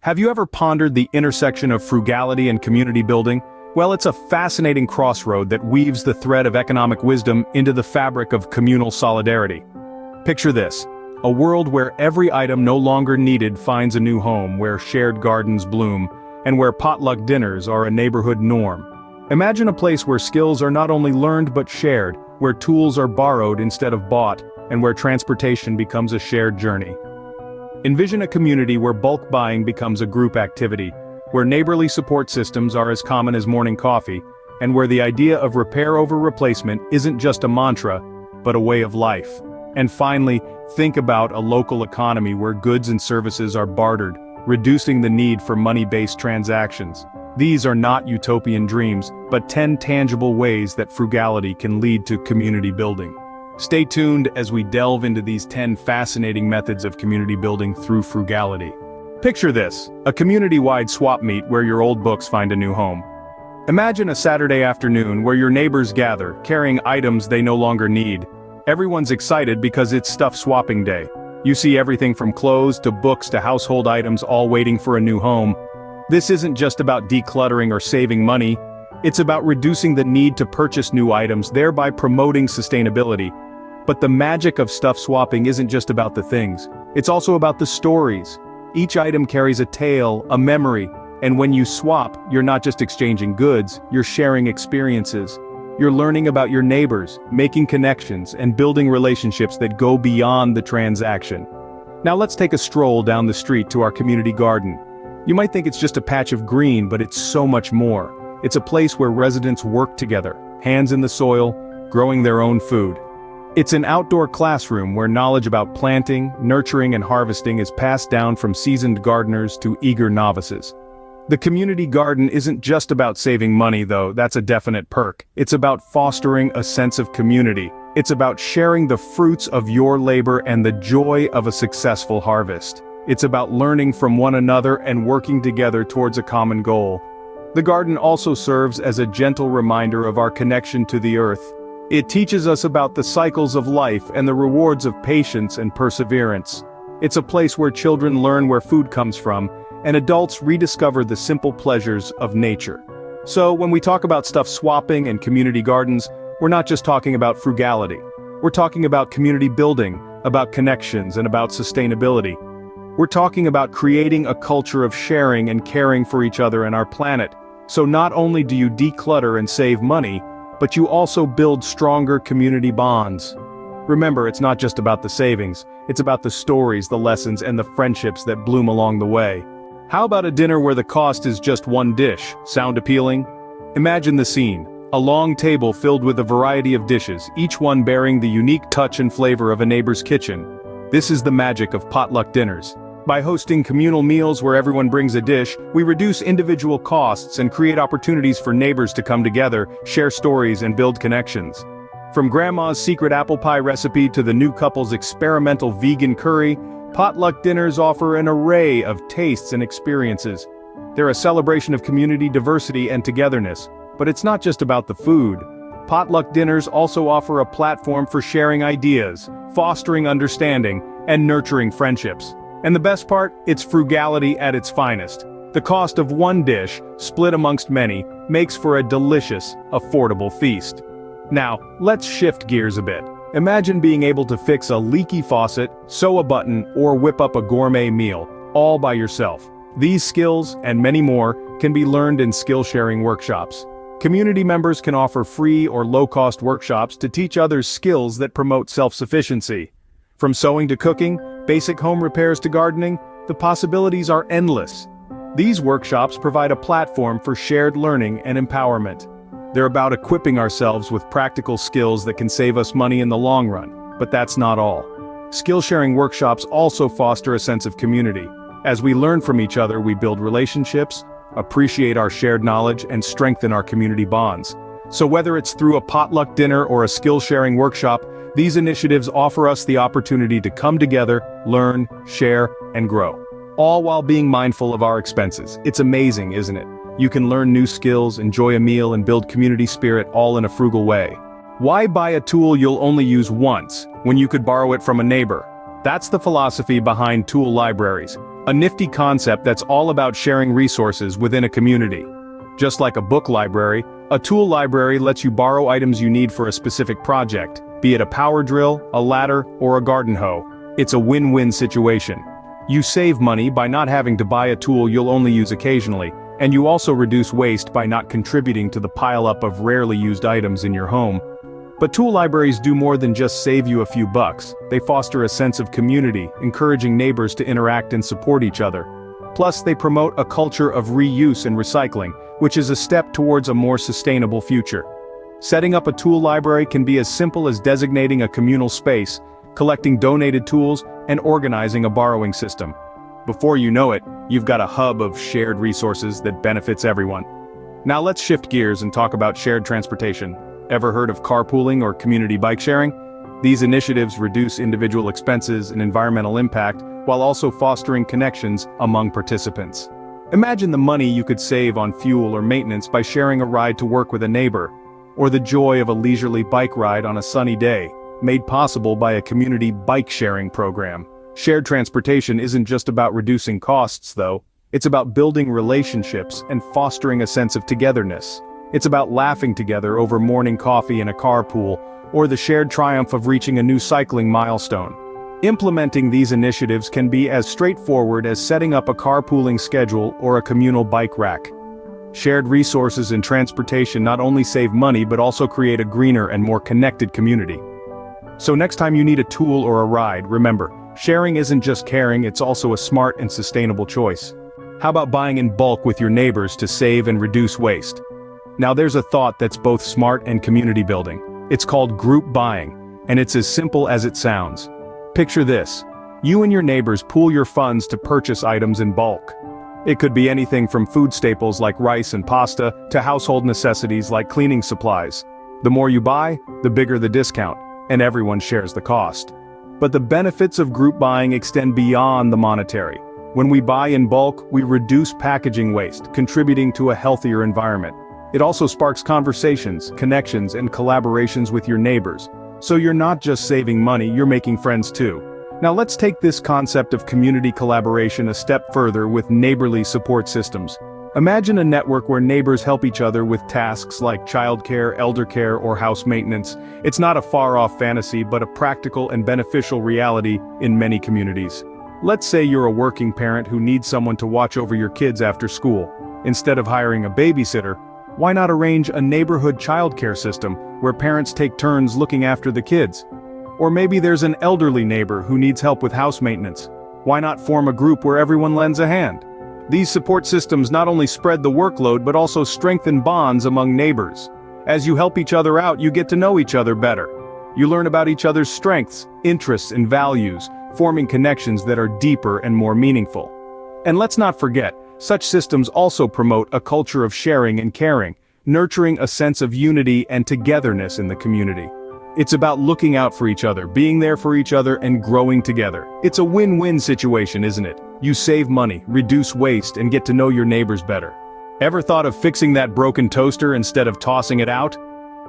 Have you ever pondered the intersection of frugality and community building? Well, it's a fascinating crossroad that weaves the thread of economic wisdom into the fabric of communal solidarity. Picture this: a world where every item no longer needed finds a new home, where shared gardens bloom, and where potluck dinners are a neighborhood norm. Imagine a place where skills are not only learned but shared, where tools are borrowed instead of bought, and where transportation becomes a shared journey. Envision a community where bulk buying becomes a group activity, where neighborly support systems are as common as morning coffee, and where the idea of repair over replacement isn't just a mantra, but a way of life. And finally, think about a local economy where goods and services are bartered, reducing the need for money-based transactions. These are not utopian dreams, but 10 tangible ways that frugality can lead to community building. Stay tuned as we delve into these 10 fascinating methods of community building through frugality. Picture this: a community-wide swap meet where your old books find a new home. Imagine a Saturday afternoon where your neighbors gather, carrying items they no longer need. Everyone's excited because it's stuff swapping day. You see everything from clothes to books to household items all waiting for a new home. This isn't just about decluttering or saving money. It's about reducing the need to purchase new items, thereby promoting sustainability. But the magic of stuff swapping isn't just about the things. It's also about the stories. Each item carries a tale, a memory, and when you swap, you're not just exchanging goods, you're sharing experiences. You're learning about your neighbors, making connections, and building relationships that go beyond the transaction. Now let's take a stroll down the street to our community garden. You might think it's just a patch of green, but it's so much more. It's a place where residents work together, hands in the soil, growing their own food. It's an outdoor classroom where knowledge about planting, nurturing, and harvesting is passed down from seasoned gardeners to eager novices. The community garden isn't just about saving money, though, that's a definite perk. It's about fostering a sense of community. It's about sharing the fruits of your labor and the joy of a successful harvest. It's about learning from one another and working together towards a common goal. The garden also serves as a gentle reminder of our connection to the earth. It teaches us about the cycles of life and the rewards of patience and perseverance. It's a place where children learn where food comes from, and adults rediscover the simple pleasures of nature. So when we talk about stuff swapping and community gardens, we're not just talking about frugality. We're talking about community building, about connections, and about sustainability. We're talking about creating a culture of sharing and caring for each other and our planet. So not only do you declutter and save money, but you also build stronger community bonds. Remember, it's not just about the savings, it's about the stories, the lessons, and the friendships that bloom along the way. How about a dinner where the cost is just one dish? Sound appealing? Imagine the scene: a long table filled with a variety of dishes, each one bearing the unique touch and flavor of a neighbor's kitchen. This is the magic of potluck dinners. By hosting communal meals where everyone brings a dish, we reduce individual costs and create opportunities for neighbors to come together, share stories, and build connections. From grandma's secret apple pie recipe to the new couple's experimental vegan curry, potluck dinners offer an array of tastes and experiences. They're a celebration of community diversity and togetherness. But it's not just about the food. Potluck dinners also offer a platform for sharing ideas, fostering understanding, and nurturing friendships. And the best part, it's frugality at its finest. The cost of one dish, split amongst many, makes for a delicious, affordable feast. Now, let's shift gears a bit. Imagine being able to fix a leaky faucet, sew a button, or whip up a gourmet meal, all by yourself. These skills, and many more, can be learned in skill-sharing workshops. Community members can offer free or low-cost workshops to teach others skills that promote self-sufficiency. From sewing to cooking, basic home repairs to gardening, the possibilities are endless. These workshops provide a platform for shared learning and empowerment. They're about equipping ourselves with practical skills that can save us money in the long run. But that's not all. Skill-sharing workshops also foster a sense of community. As we learn from each other, we build relationships, appreciate our shared knowledge, and strengthen our community bonds. So whether it's through a potluck dinner or a skill-sharing workshop, these initiatives offer us the opportunity to come together, learn, share, and grow. All while being mindful of our expenses. It's amazing, isn't it? You can learn new skills, enjoy a meal, and build community spirit all in a frugal way. Why buy a tool you'll only use once, when you could borrow it from a neighbor? That's the philosophy behind tool libraries. A nifty concept that's all about sharing resources within a community. Just like a book library, a tool library lets you borrow items you need for a specific project, be it a power drill, a ladder, or a garden hoe. It's a win-win situation. You save money by not having to buy a tool you'll only use occasionally, and you also reduce waste by not contributing to the pile-up of rarely used items in your home. But tool libraries do more than just save you a few bucks. They foster a sense of community, encouraging neighbors to interact and support each other. Plus, they promote a culture of reuse and recycling, which is a step towards a more sustainable future. Setting up a tool library can be as simple as designating a communal space, collecting donated tools, and organizing a borrowing system. Before you know it, you've got a hub of shared resources that benefits everyone. Now let's shift gears and talk about shared transportation. Ever heard of carpooling or community bike sharing? These initiatives reduce individual expenses and environmental impact while also fostering connections among participants. Imagine the money you could save on fuel or maintenance by sharing a ride to work with a neighbor, or the joy of a leisurely bike ride on a sunny day, made possible by a community bike sharing program. Shared transportation isn't just about reducing costs, though. It's about building relationships and fostering a sense of togetherness. It's about laughing together over morning coffee in a carpool, or the shared triumph of reaching a new cycling milestone. Implementing these initiatives can be as straightforward as setting up a carpooling schedule or a communal bike rack. Shared resources and transportation not only save money but also create a greener and more connected community. So next time you need a tool or a ride, remember, sharing isn't just caring, it's also a smart and sustainable choice. How about buying in bulk with your neighbors to save and reduce waste? Now there's a thought that's both smart and community building. It's called group buying, and it's as simple as it sounds. Picture this. You and your neighbors pool your funds to purchase items in bulk. It could be anything from food staples like rice and pasta to household necessities like cleaning supplies. The more you buy, the bigger the discount, and everyone shares the cost. But the benefits of group buying extend beyond the monetary. When we buy in bulk, we reduce packaging waste, contributing to a healthier environment. It also sparks conversations, connections, and collaborations with your neighbors. So you're not just saving money, you're making friends too. Now let's take this concept of community collaboration a step further with neighborly support systems. Imagine a network where neighbors help each other with tasks like childcare, elder care, or house maintenance. It's not a far-off fantasy, but a practical and beneficial reality in many communities. Let's say you're a working parent who needs someone to watch over your kids after school. Instead of hiring a babysitter, why not arrange a neighborhood childcare system where parents take turns looking after the kids? Or maybe there's an elderly neighbor who needs help with house maintenance. Why not form a group where everyone lends a hand? These support systems not only spread the workload but also strengthen bonds among neighbors. As you help each other out, you get to know each other better. You learn about each other's strengths, interests, and values, forming connections that are deeper and more meaningful. And let's not forget, such systems also promote a culture of sharing and caring, nurturing a sense of unity and togetherness in the community. It's about looking out for each other, being there for each other, and growing together. It's a win-win situation, isn't it? You save money, reduce waste, and get to know your neighbors better. Ever thought of fixing that broken toaster instead of tossing it out?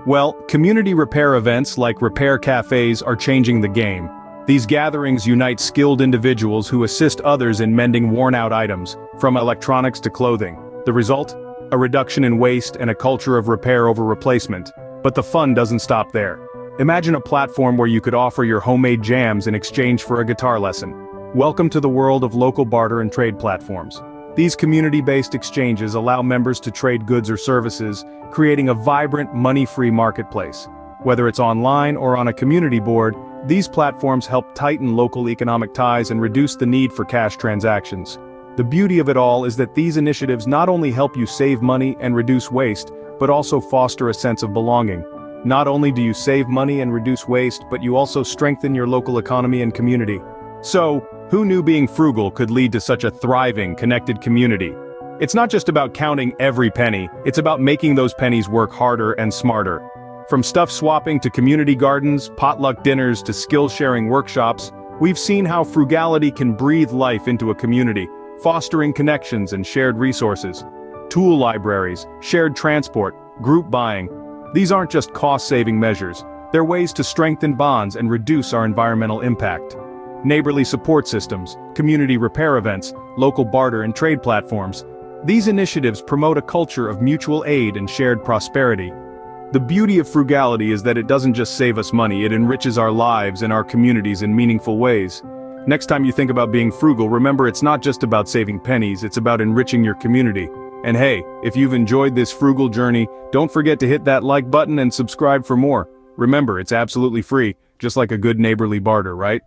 Well, community repair events like repair cafes are changing the game. These gatherings unite skilled individuals who assist others in mending worn-out items, from electronics to clothing. The result? A reduction in waste and a culture of repair over replacement. But the fun doesn't stop there. Imagine a platform where you could offer your homemade jams in exchange for a guitar lesson. Welcome to the world of local barter and trade platforms. These community-based exchanges allow members to trade goods or services, creating a vibrant, money-free marketplace. Whether it's online or on a community board, these platforms help tighten local economic ties and reduce the need for cash transactions. The beauty of it all is that these initiatives not only help you save money and reduce waste, but also foster a sense of belonging. Not only do you save money and reduce waste, but you also strengthen your local economy and community. So, who knew being frugal could lead to such a thriving, connected community? It's not just about counting every penny, it's about making those pennies work harder and smarter. From stuff swapping to community gardens, potluck dinners to skill-sharing workshops, we've seen how frugality can breathe life into a community, fostering connections and shared resources. Tool libraries, shared transport, group buying. These aren't just cost-saving measures, they're ways to strengthen bonds and reduce our environmental impact. neighborly support systems, community repair events, local barter and trade platforms. These initiatives promote a culture of mutual aid and shared prosperity. The beauty of frugality is that it doesn't just save us money, it enriches our lives and our communities in meaningful ways. Next time you think about being frugal, remember it's not just about saving pennies, it's about enriching your community. And hey, if you've enjoyed this frugal journey, don't forget to hit that like button and subscribe for more. Remember, it's absolutely free, just like a good neighborly barter, right?